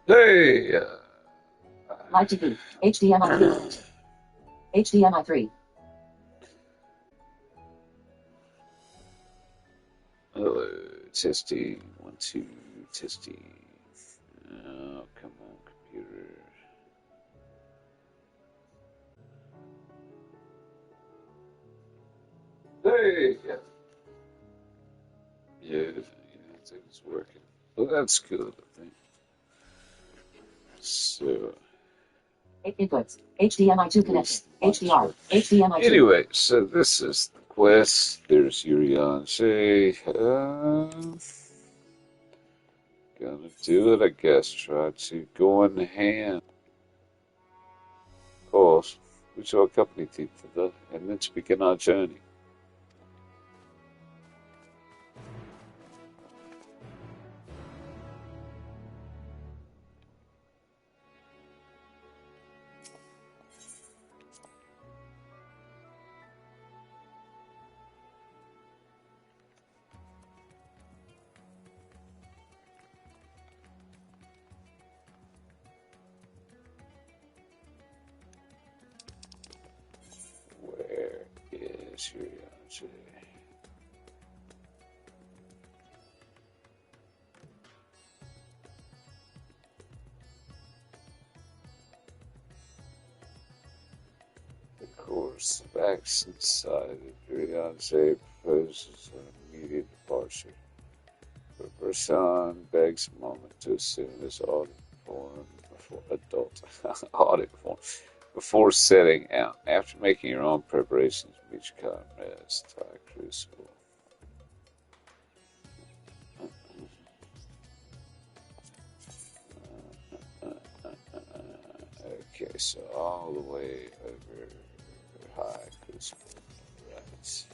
Hey! Live TV. HDMI 3. HDMI 3. Hello, testing. 1, 2, testing. Oh, come on, computer. Hey! Yeah, I think it's working. Well, that's good, I think. So, 8 inputs. HDMI 2 connected. HDR. HDMI 2. anyway, so this is the quest. There's Yurianche. Gonna do it, I guess. Try to go in hand. Of course, we shall accompany thee thither, and then begin our journey. Where is Yurianche? The course of acts inside Yurianche proposes an immediate departure. But Bersan begs a moment to assume his audit form before adult audit form before setting out. After making your own preparations, meet your comrades, Thai Crucible. Okay, so all the way over High Crucible. Right.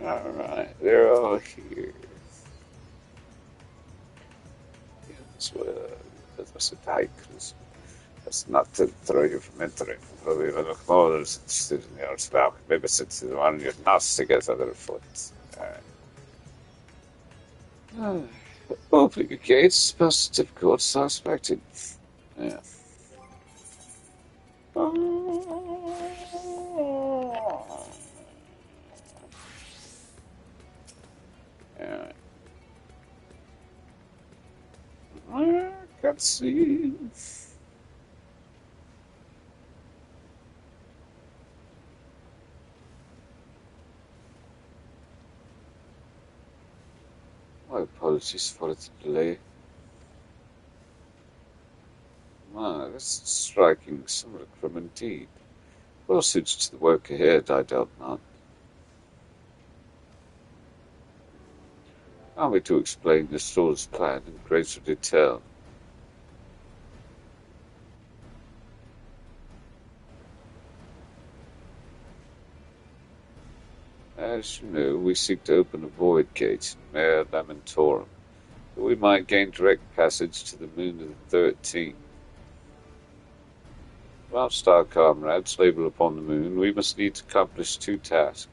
Alright, they're all here. Yes, well, that's a Thai Crucible. That's not to throw you from entering. Probably one of others interested in your spell. Maybe since the one you're not to get other foot. Alright. Opening a gate is supposed to be difficult, so expected. Yeah. Yeah. Cutscene. My apologies for the delay. This is striking, somewhat grim indeed. Well suited to the work ahead, I doubt not. Allow me to explain the store's plan in greater detail. As you know, we seek to open a void gate in Mare Lamentorum, that we might gain direct passage to the moon of the 13th. Whilst our comrades labor upon the moon, we must needs accomplish two tasks.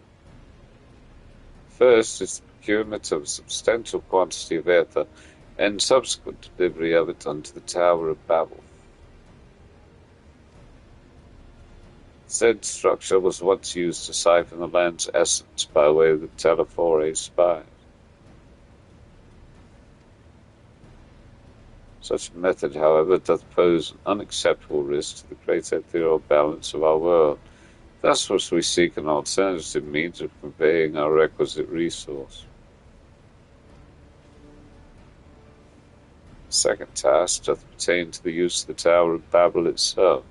First is the procurement of a substantial quantity of ether, and subsequent delivery of it unto the Tower of Babel. Said structure was once used to siphon the land's essence by way of the Telephore spies. Such a method, however, doth pose an unacceptable risk to the great ethereal balance of our world, Thus must we seek an alternative means of conveying our requisite resource. The second task doth pertain to the use of the Tower of Babel itself.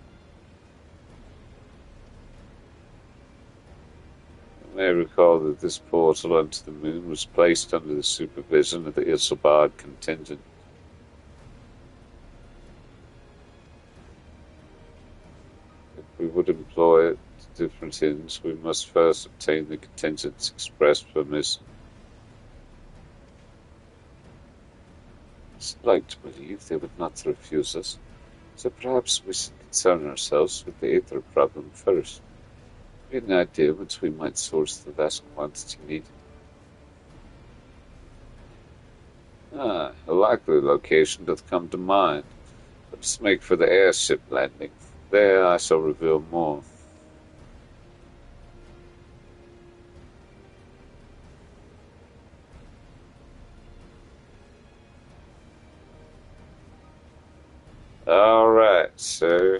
You may recall that this portal unto the moon was placed under the supervision of the Isilbard contingent. If we would employ it to different ends, we must first obtain the contingent's express permission. I'd like to believe they would not refuse us, so perhaps we should concern ourselves with the Aether problem first. We had an idea whence we might source the vast quantity needed. A likely location doth come to mind. Let us make for the airship landing. There I shall reveal more. Alright, so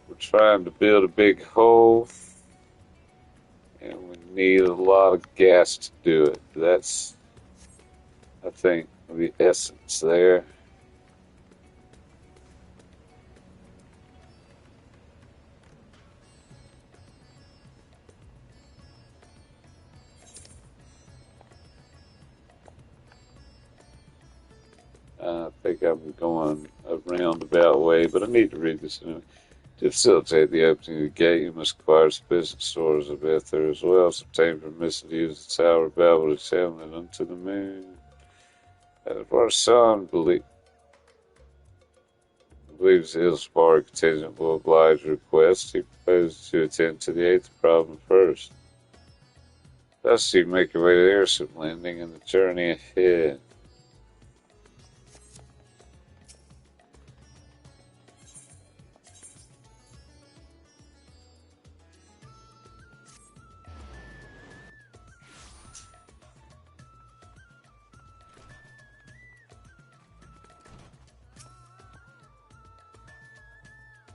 we're trying to build a big hole, and we need a lot of gas to do it. That's, I think, the essence there. I think I'm going a roundabout way, but I need to read this anyway. To facilitate the opening of the gate, you must acquire sufficient stores of ether as well as obtain permission to use the Tower of Babel to channel it unto the moon. And if our son believes the Isilbard contingent will oblige the request, he proposes to attend to the Aether problem first. Thus you make your way to the airship landing and the journey ahead.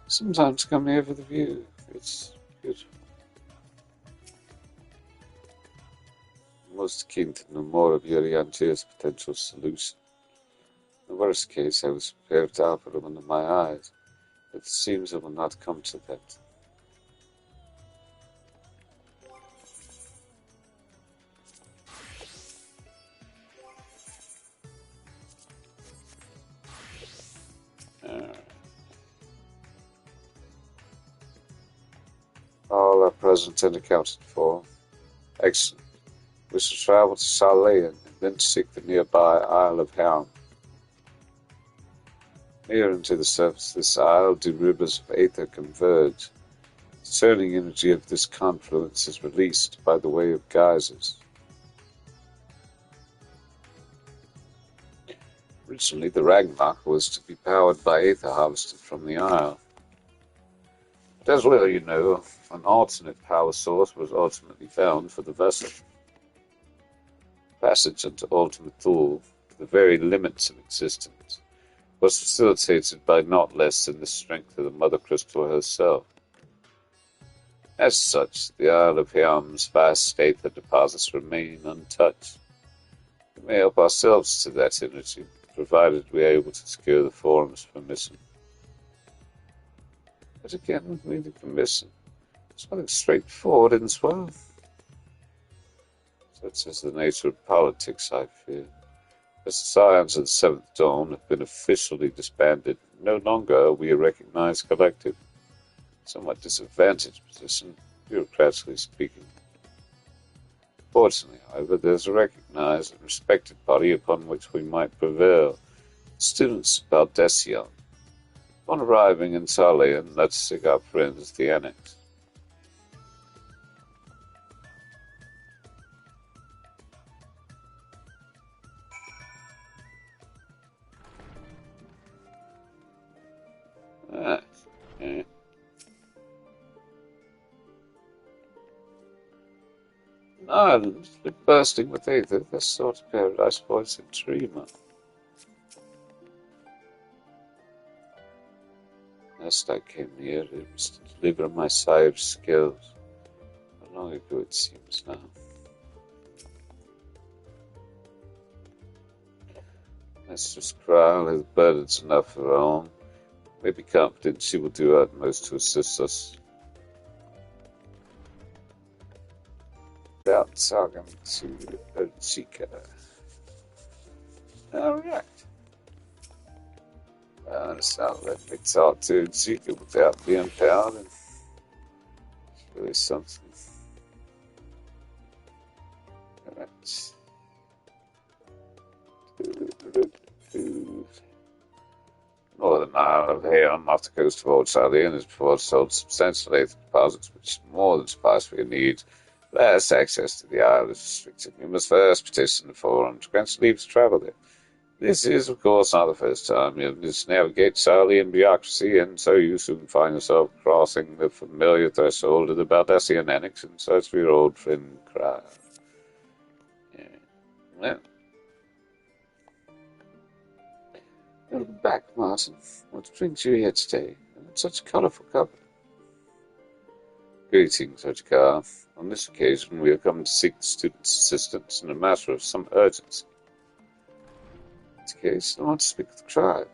Sometimes come here for the view. It's beautiful. I'm most keen to know more of Yuriantia's potential solution. In the worst case, I was prepared to offer him under my eyes, but it seems it will not come to that. All are present and accounted for. Excellent. We shall travel to Saleh and then seek the nearby Isle of Haam. Near into the surface of this isle do rivers of aether converge. The turning energy of this confluence is released by the way of geysers. Originally, the Ragnarok was to be powered by aether harvested from the isle. But as well you know, an alternate power source was ultimately found for the vessel. Passage into ultimate Thule, to the very limits of existence, was facilitated by not less than the strength of the Mother Crystal herself. As such, the Isle of Haam's vast aether deposits remain untouched. We may help ourselves to that energy, provided we are able to secure the Forum's permission. But again, we need permission. It's nothing straightforward in this world. Such is the nature of politics, I fear. As the Scions of the Seventh Dawn have been officially disbanded, no longer are we a recognized collective. Somewhat disadvantaged position, bureaucratically speaking. Fortunately, however, there's a recognized and respected body upon which we might prevail. The students of Baldesion. On arriving in Saleh, let's seek our friends the Annex. Okay. An island bursting with aether, this sort of paradise voice in dreamer. Last I came here, it was to deliver my sire's skills. How long ago it seems now. Mistress Kral has burdens enough of her own. May be confident she will do her utmost to assist us. Without talking to Chica. Alright. It's not letting me talk to Chica without being found. And it's really something. Alright. Northern Isle of Haam, off the coast of Old Sardinia, has before sold substantial Aether deposits, which is more than suffice for your needs. Last access to the isle is restricted. You must first petition the Forum to grant leave to travel there. This is, of course, not the first time you have to navigate Sardian bureaucracy, and so you soon find yourself crossing the familiar threshold of the Baldessian Annex in search for your old friend Kral. Yeah. Well. Welcome back, Martin. What brings you here today? And in such colourful company. Greetings, Otakar. On this occasion, we have come to seek the student's assistance in a matter of some urgency. In this case, I want to speak with the tribe.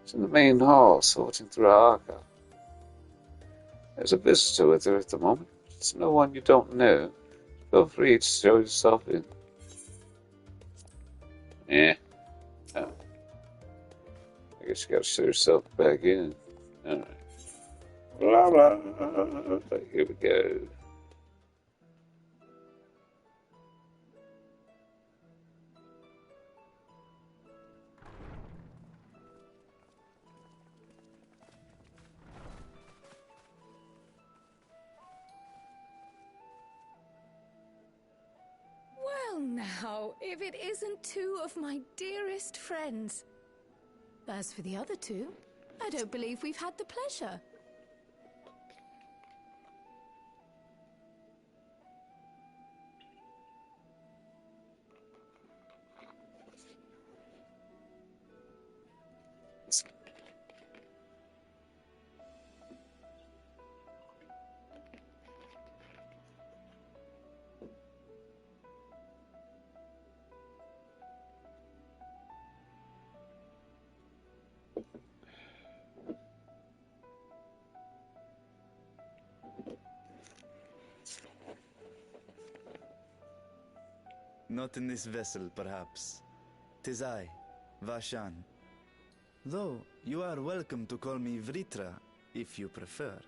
It's in the main hall, sorting through our archive. There's a visitor with her at the moment. It's no one you don't know. Feel free to show yourself in. Oh. I guess you gotta show yourself back in. Alright. Blah, blah. Here we go. Well now, if it isn't two of my dearest friends. As for the other two, I don't believe we've had the pleasure. Not in this vessel, perhaps. 'Tis I, Vashan. Though, you are welcome to call me Vritra, if you prefer.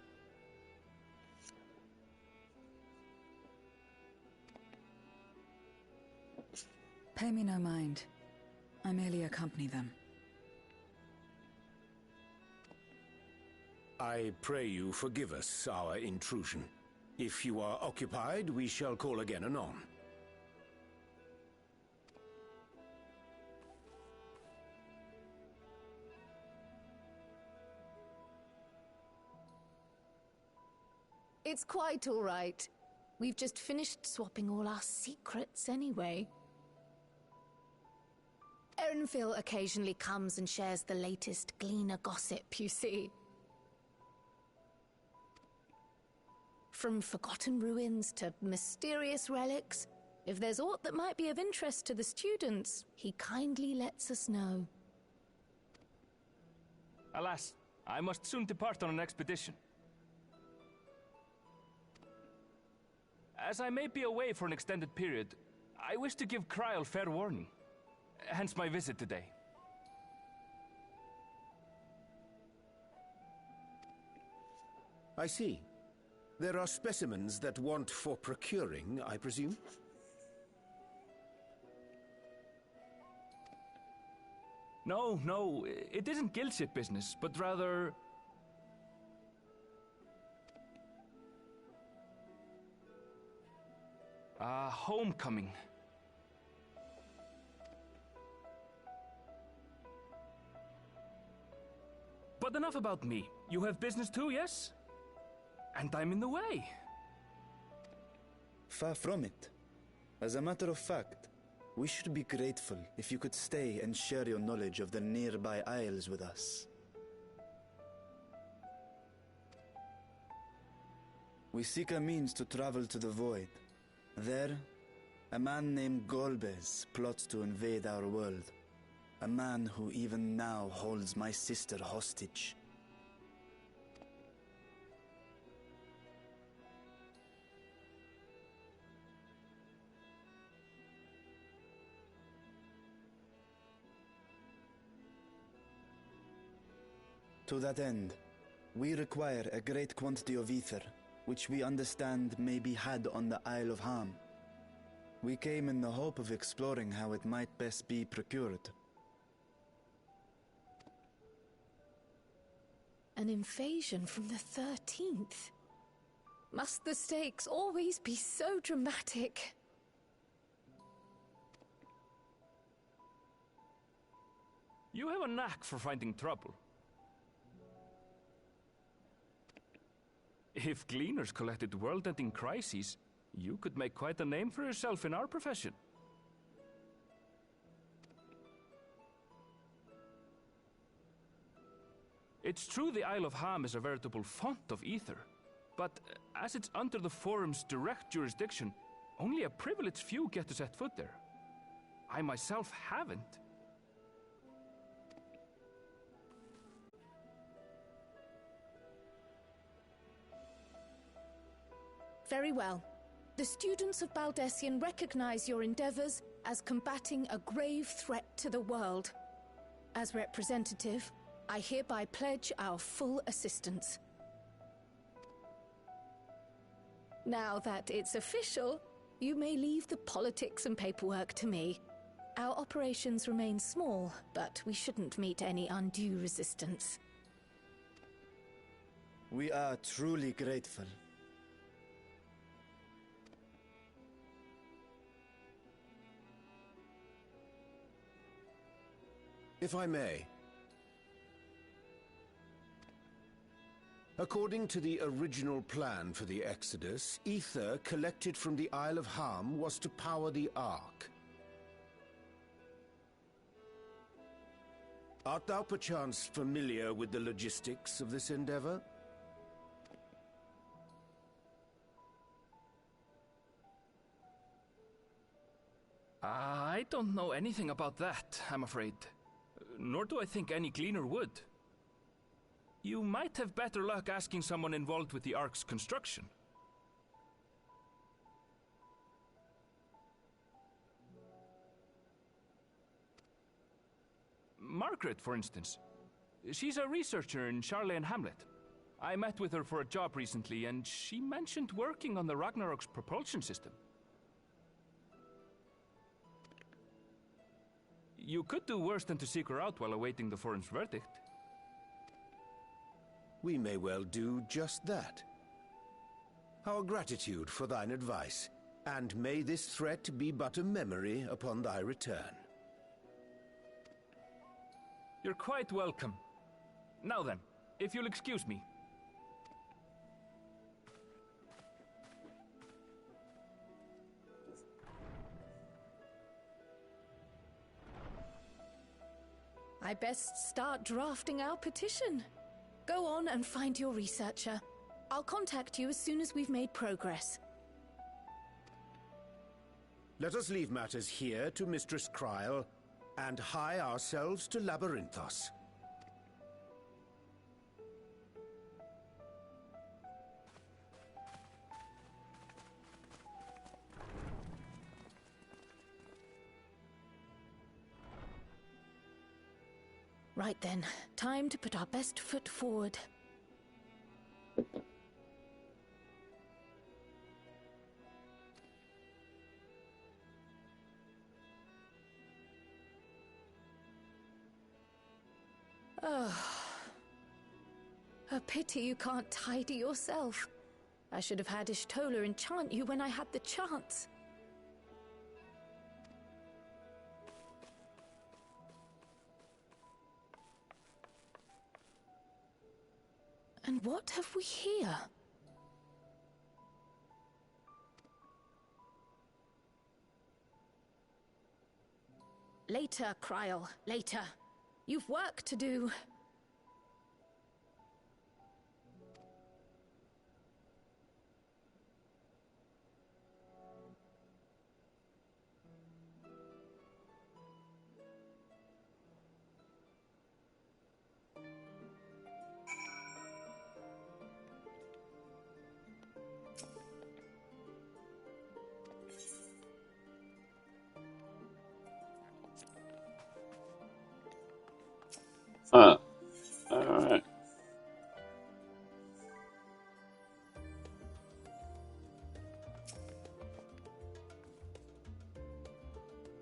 Pay me no mind. I merely accompany them. I pray you forgive us our intrusion. If you are occupied, we shall call again anon. It's quite all right. We've just finished swapping all our secrets anyway. Ffxiv occasionally comes and shares the latest Gleaner gossip, you see. From forgotten ruins to mysterious relics, if there's aught that might be of interest to the students, he kindly lets us know. Alas, I must soon depart on an expedition. As I may be away for an extended period, I wish to give Kral fair warning. Hence my visit today. I see. There are specimens that want for procuring, I presume? No, it isn't guild ship business, but rather... homecoming. But enough about me. You have business too, yes? And I'm in the way. Far from it. As a matter of fact, we should be grateful if you could stay and share your knowledge of the nearby isles with us. We seek a means to travel to the Void. There, a man named Golbez plots to invade our world. A man who even now holds my sister hostage. To that end, we require a great quantity of ether, which we understand may be had on the Isle of Haam. We came in the hope of exploring how it might best be procured. An invasion from the 13th? Must the stakes always be so dramatic? You have a knack for finding trouble. If gleaners collected world-ending crises, you could make quite a name for yourself in our profession. It's true the Isle of Haam is a veritable font of ether, but as it's under the Forum's direct jurisdiction, only a privileged few get to set foot there. I myself haven't. Very well. The students of Baldessian recognize your endeavors as combating a grave threat to the world. As representative, I hereby pledge our full assistance. Now that it's official, you may leave the politics and paperwork to me. Our operations remain small, but we shouldn't meet any undue resistance. We are truly grateful. If I may. According to the original plan for the Exodus, ether collected from the Isle of Haam was to power the Ark. Art thou perchance familiar with the logistics of this endeavor? I don't know anything about that, I'm afraid. Nor do I think any gleaner would. You might have better luck asking someone involved with the Ark's construction. Margaret, for instance. She's a researcher in Charley and Hamlet. I met with her for a job recently, and she mentioned working on the Ragnarok's propulsion system. You could do worse than to seek her out while awaiting the forum's verdict. We may well do just that. Our gratitude for thine advice, and may this threat be but a memory upon thy return. You're quite welcome. Now then, if you'll excuse me. I best start drafting our petition. Go on and find your researcher. I'll contact you as soon as we've made progress. Let us leave matters here to Mistress Krile, and hie ourselves to Labyrinthos. Right then, time to put our best foot forward. Oh. A pity you can't tidy yourself. I should have had Ishtola enchant you when I had the chance. And what have we here? Later, Krile, later. You've work to do.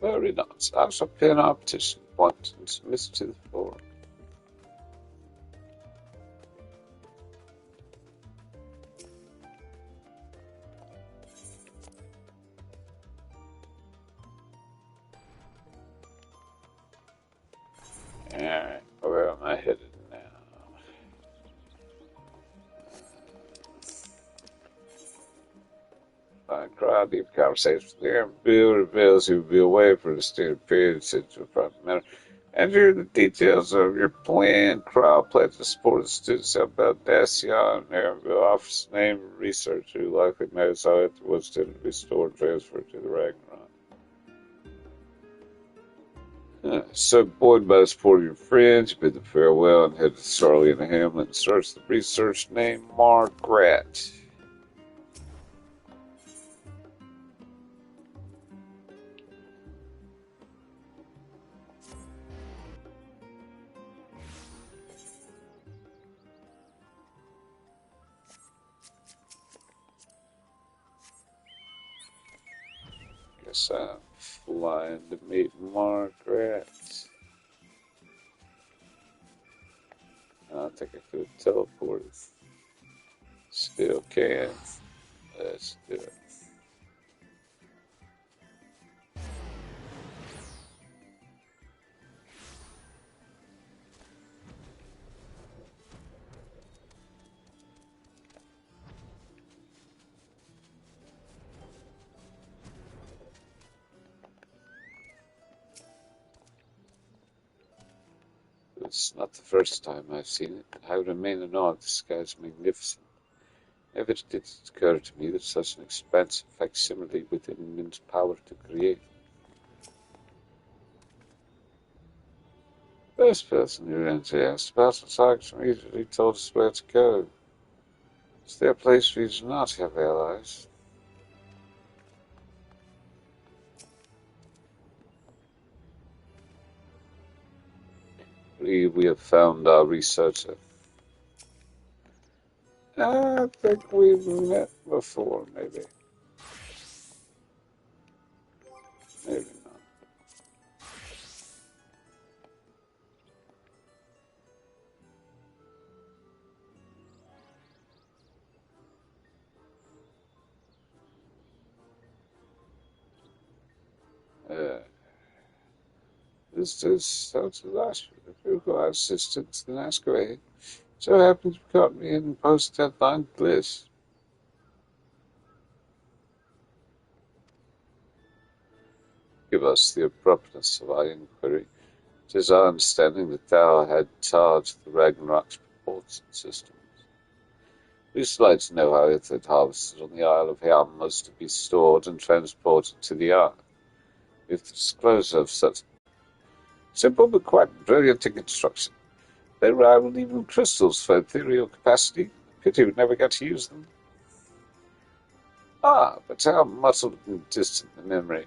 Very nice. I shall pen our petition at once and submit it to the forum. Alright, where am I headed now? I cried deep conversation with him. Bill reveals he will be away for an extended period since your private matter. And here are the details of your plan. Crowd pledged to support the students about Dacia and Aaronville offers the name of a researcher who likely knows how it was to be stored and transferred to the Ragnarok. So buoyed by the support of your friends, you bid them farewell and head to Charlie and the Hamlet and search the research named Margaret. Guess I'm flying to meet Margaret. I don't think I could have teleported. Still can. Let's do it. It's not the first time I've seen it. I remain in awe of the sky's magnificent. Never did it occur to me that such an expansive facsimile within immense power to create. First person who asked about the targets immediately told us where to go. Is there a place we do not have allies? I believe we have found our researcher. I think we've met before, maybe. Maybe not. This is sounds last. If you require assistance, then ask away. So happens you caught me in post-deadline bliss. Give us the abruptness of our inquiry. It is our understanding that thou had charge of the Ragnarok's propulsion systems. We should like to know how it had harvested on the Isle of Haam was to be stored and transported to the Ark. If the disclosure of such simple but quite brilliant in construction, they rivaled even crystals for ethereal capacity. Pity we never got to use them. Ah, but how muddled and distant the memory.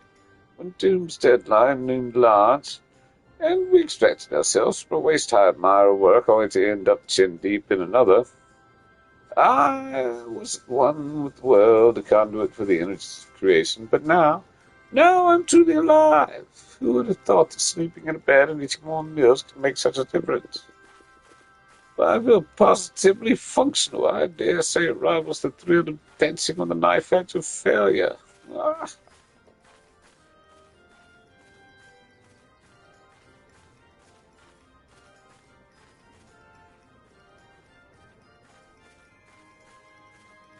When Doom's deadline loomed large, and we extracted ourselves from a waist-high mile of work only to end up chin-deep in another. I was at one with the world, a conduit for the energies of creation, but now I'm truly alive. Who would have thought that sleeping in a bed and eating warm meals could make such a difference? But I feel positively functional. I dare say it rivals the thrill of dancing on the knife edge of failure. Ah.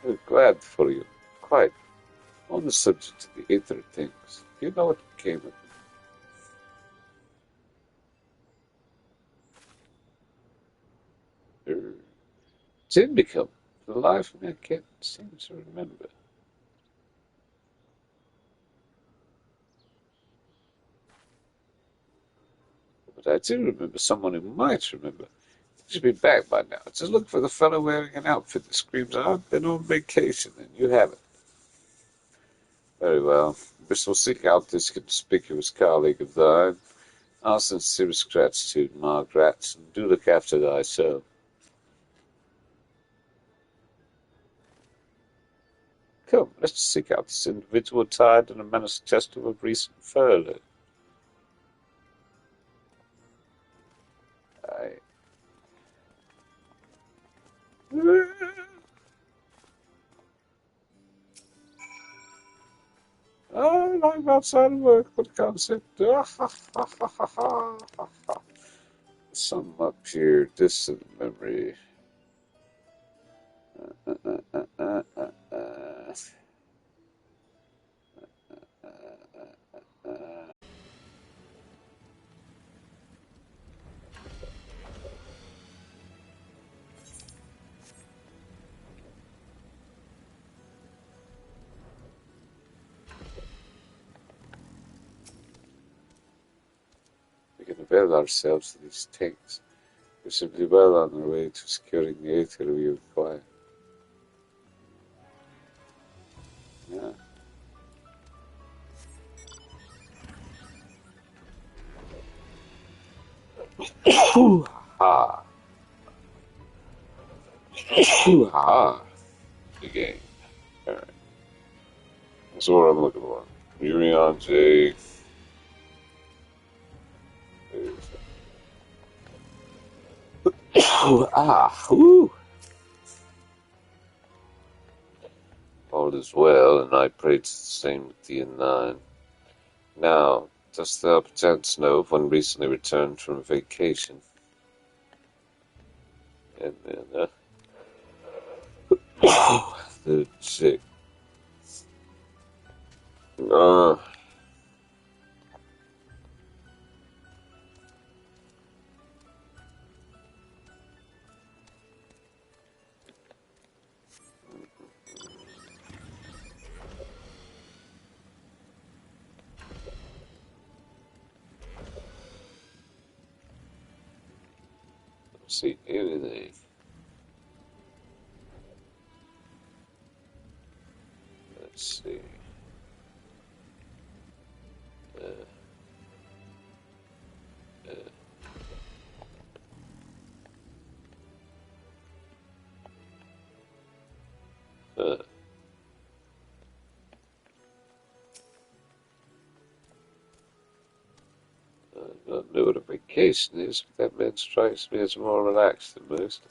I'm glad for you. Quite. On the subject of the ether things, you know what became of them? Did become. For the life of me, I can't seem to remember. But I do remember someone who might remember. He should be back by now. Just look for the fellow wearing an outfit that screams, I've been on vacation, and you haven't. Very well. Bristol, seek out this conspicuous colleague of thine. Our sincerest gratitude, Margaret, and do look after thyself. Come, let's seek out this individual tied in a manner suggestive of recent furlough. outside of work. What concept? Some up here, distant memory. We can avail ourselves of these tanks. We're simply well on our way to securing the Aether we require. Yeah. Ha! Ha! The game. Alright. That's what I'm looking for. Urion J. Whoo! All is well, and I pray to the same with thee and thine. Now, dost thou perchance know of one recently returned from vacation? And then, the chick. See anything. Let's see. I don't know what a vacation is, but that man strikes me as more relaxed than most.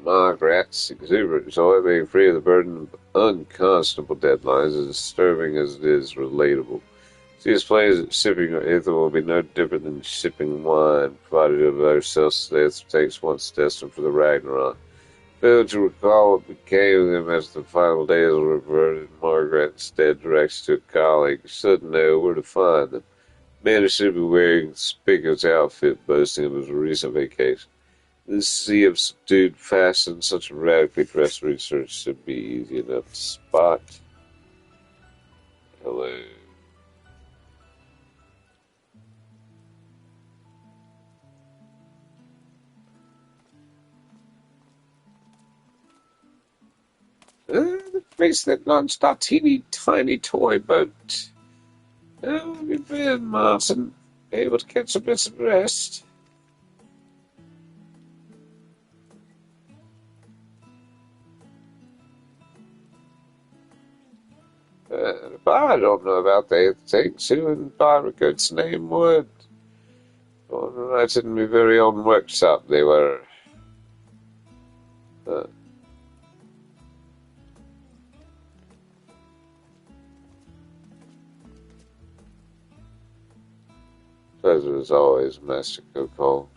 Margaret's exuberant joy being free of the burden of unconscionable deadlines, as disturbing as it is relatable. She explains that shipping Aether will be no different than shipping wine, provided of ourselves the takes once destined for the Ragnarok. Fail to recall what became of them as the final days were reverted, Margaret instead directs to a colleague who should know where to find them. Man who should be wearing conspicuous outfit, boasting of his recent vacation. This sea of subdued fashion, such a radically dressed research should be easy enough to spot. Hello. The place that launched our teeny tiny toy boat. How have you been, Martin? Able to get some bit of rest? I don't know about the things who in Byragood's name would. I didn't be very own workshop they were. Pleasure as always, Master Kokol.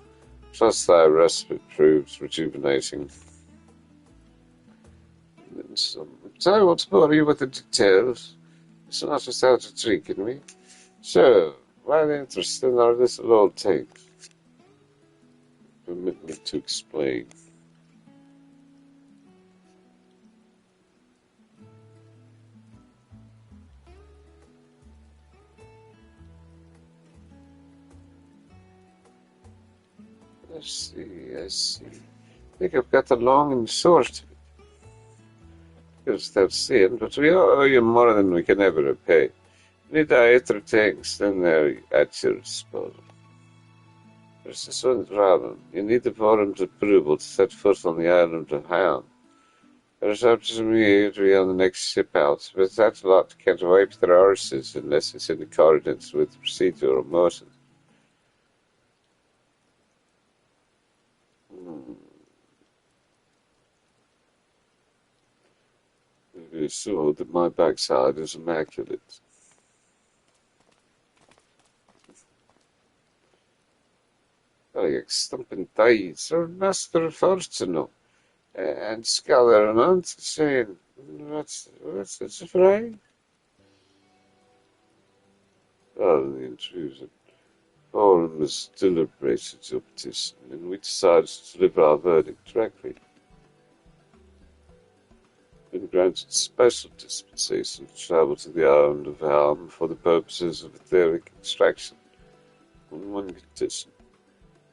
Trust thy respite proves rejuvenating. So I want to bore you with the details. It's not without intriguing me. So, why the interest in our little old tanks? Permit me to explain. I see. I think I've got the long and short. Goes without saying, but we owe you more than we can ever repay. We need our Aether tanks, then they're at your disposal. There's just one problem. You need the forum approval to set foot on the island of Haam. There's up to me on the next ship out, but that's a lot can't wipe their arses unless it's in accordance with procedural motion. It is so that my backside is immaculate. Ik stumping dies or master fortuno. And scholar and aunt saying, what's this afraid? Rather the intrusion. Forum is deliberated your petition, and we decided to deliver our verdict directly. Been granted special dispensation to travel to the island of Haam for the purposes of etheric extraction, on one condition.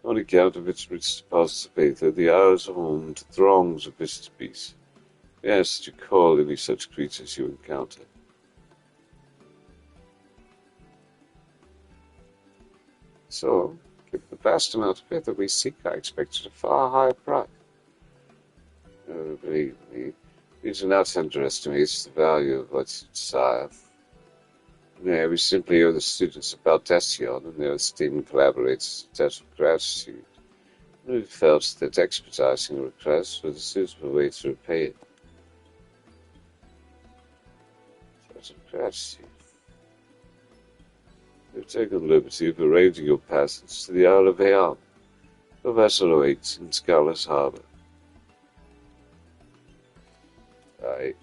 On account of its rich deposits of aether, the isle is home to throngs of vicious beasts. We ask that you call any such creatures you encounter. So, given the vast amount of aether we seek, I expected a far higher price. Believe me, you do not underestimate the value of what you desire. Nay, we simply owe the students of Baldesion and their esteemed collaborators a debt of gratitude. We felt that expediting a request was a suitable way to repay it. Debt of gratitude. We've taken the liberty of arranging your passage to the Isle of Haam. The vessel awaits in Scarlet Harbor. Aye.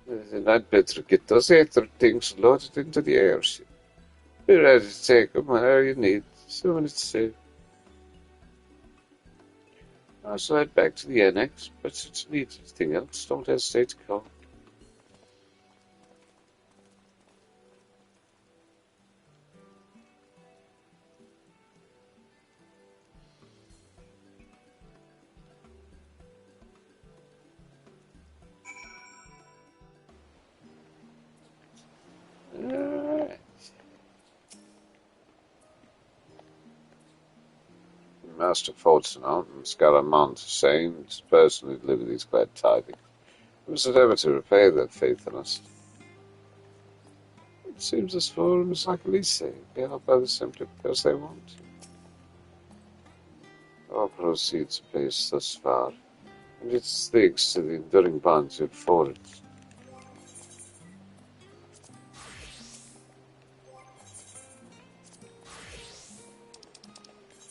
Then I'd better get those aether things loaded into the airship. Be ready to take them whenever you need, so when it's safe. I'll slide back to the annex, but if you need anything else, don't hesitate to call. Alright. Master Fortunato and Scaramount saying to the person who delivered these glad tidings, was it ever to repay their faithfulness? It seems this forum is like Elise, be held by them simply because they want to. All proceeds placed thus far, and it's thanks to the enduring bonds you've forged.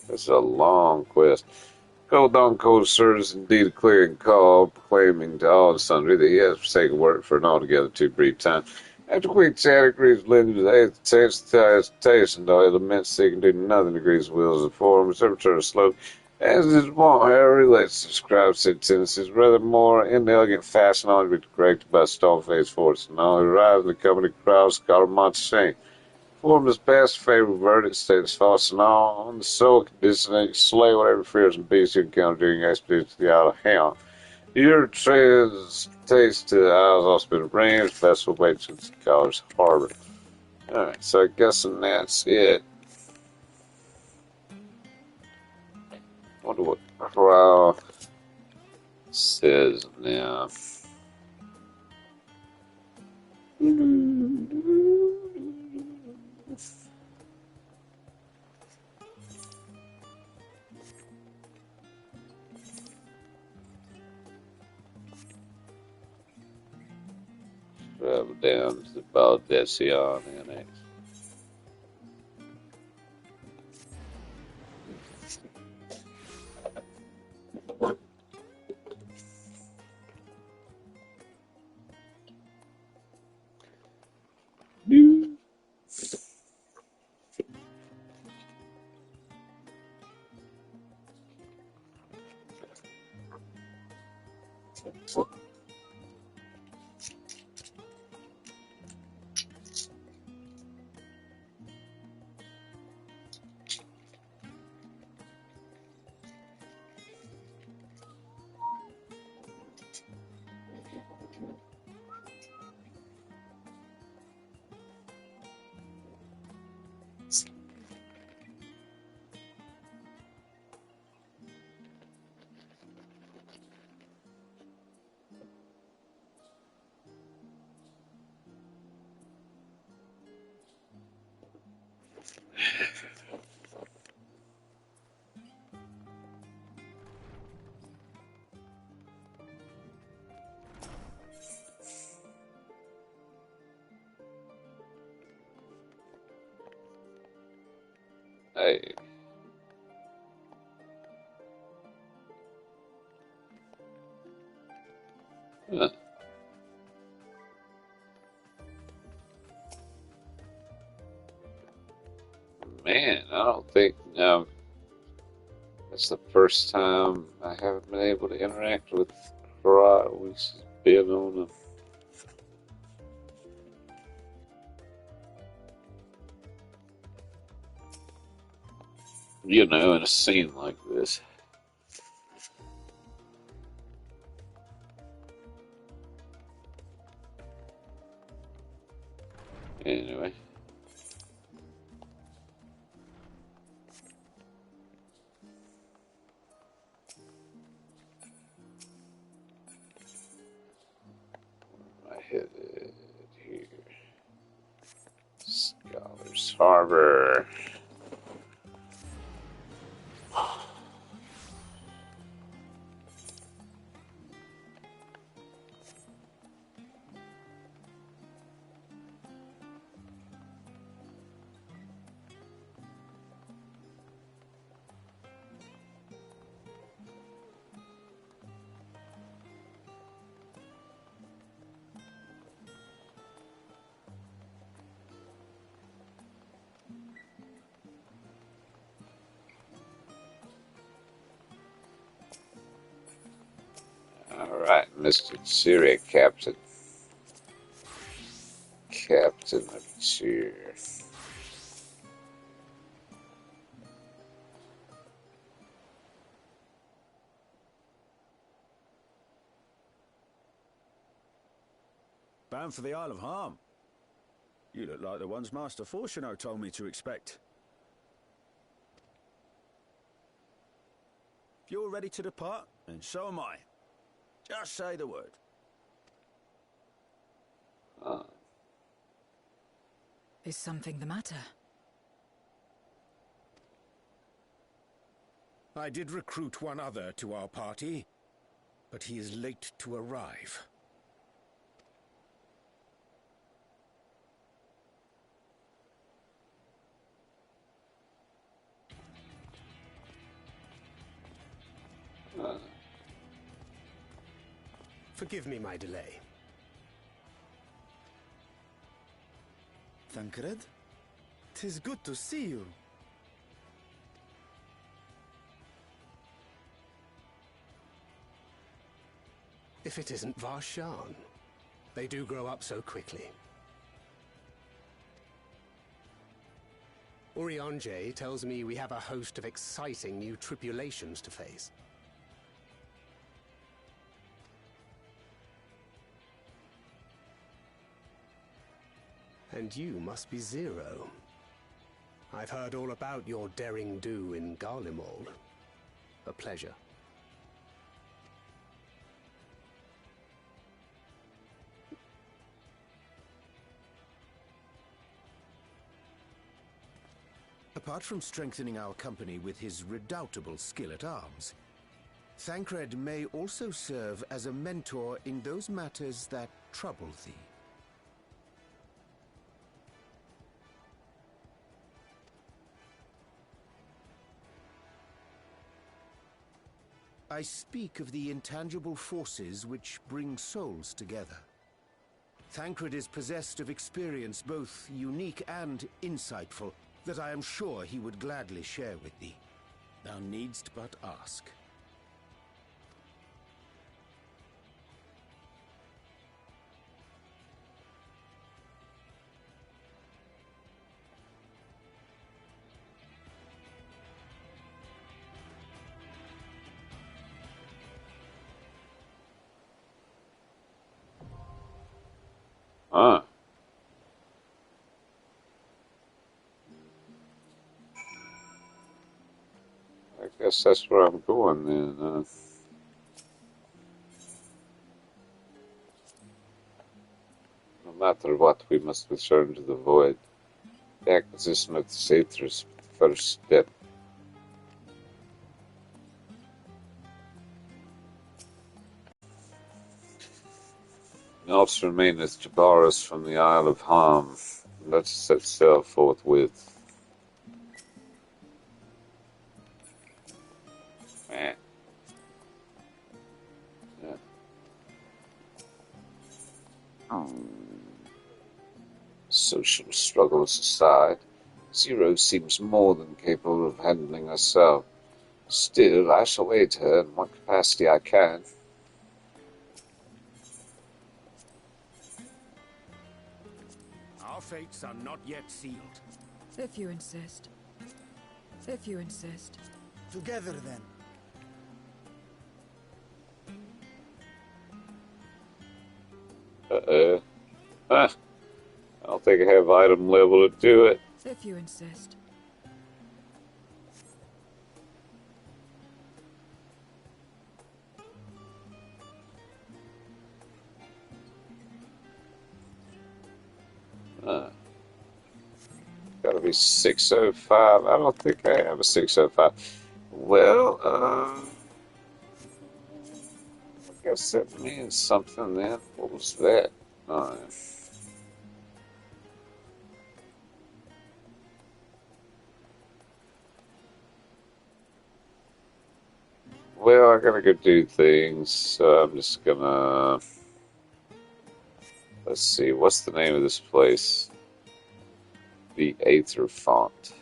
It's a long quest. Gold on Code serves indeed a clearing call, proclaiming to all and sundry that he has forsaken work for an altogether too brief time. After quick chat agrees with Linda to taste though it laments they can do nothing agrees with wills and forms, every turn slow. As is wont, however, relates to describe said tendencies, rather more inelegant fashion on to be corrected by stone-faced force, and all who arrive in the company crowds call him Montaigne. Form his past favorite verdict states false and all on the sole condition that you slay whatever fears and beasts you encounter during your expedition to the Isle of Haam. Your taste to the Isles also been arranged, vessel waits in the College Harbor. Alright, so I guess that's it. Wonder what Crow says now. Travel down to the Baldesion Annex. Hey. Huh. Man, I don't think that's the first time I haven't been able to interact with Crows. Been on in a scene like this. Anyway. Where am I headed here? Scholars Harbor. Alright, Mr. Syria, Captain. Captain of Cheer. Bound for the Isle of Haam. You look like the ones Master Fortuno told me to expect. If you're ready to depart, then so am I. Just say the word. Is something the matter? I did recruit one other to our party, but he is late to arrive. Forgive me my delay. Thancred? 'Tis good to see you. If it isn't Varshan. They do grow up so quickly. Urianger tells me we have a host of exciting new tribulations to face. And you must be Zero. I've heard all about your daring do in Garlemald. A pleasure. Apart from strengthening our company with his redoubtable skill at arms, Thancred may also serve as a mentor in those matters that trouble thee. I speak of the intangible forces which bring souls together. Thancred is possessed of experience both unique and insightful that I am sure he would gladly share with thee. Thou needst but ask. Huh. I guess that's where I'm going then. No matter what, we must return to the void. The acquisition of the Aether is the first step. Naught remaineth to bar us from the Isle of Haam. Let us set sail forthwith. Eh. Yeah. Social struggles aside, Zero seems more than capable of handling herself. Still, I shall aid her in what capacity I can. Our fates are not yet sealed. If you insist. If you insist. Together then. I don't think I have item level to do it. If you insist. Gotta be 605. I don't think I have a 605. Well, I guess that means something then. What was that? Well, I gotta go do things, so I'm just gonna... Let's see, what's the name of this place? The Aether Font.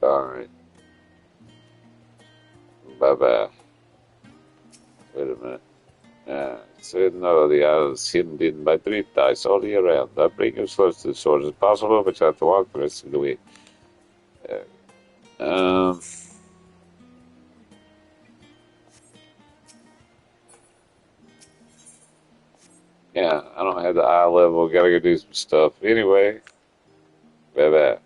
Alright. Bye-bye. Wait a minute. So no, the islands hidden in by drift ice all year round. I bring you as close to the shores as possible, but you have to walk the rest of the way. Yeah, I don't have the eye level. Gotta go do some stuff. Anyway, bye-bye.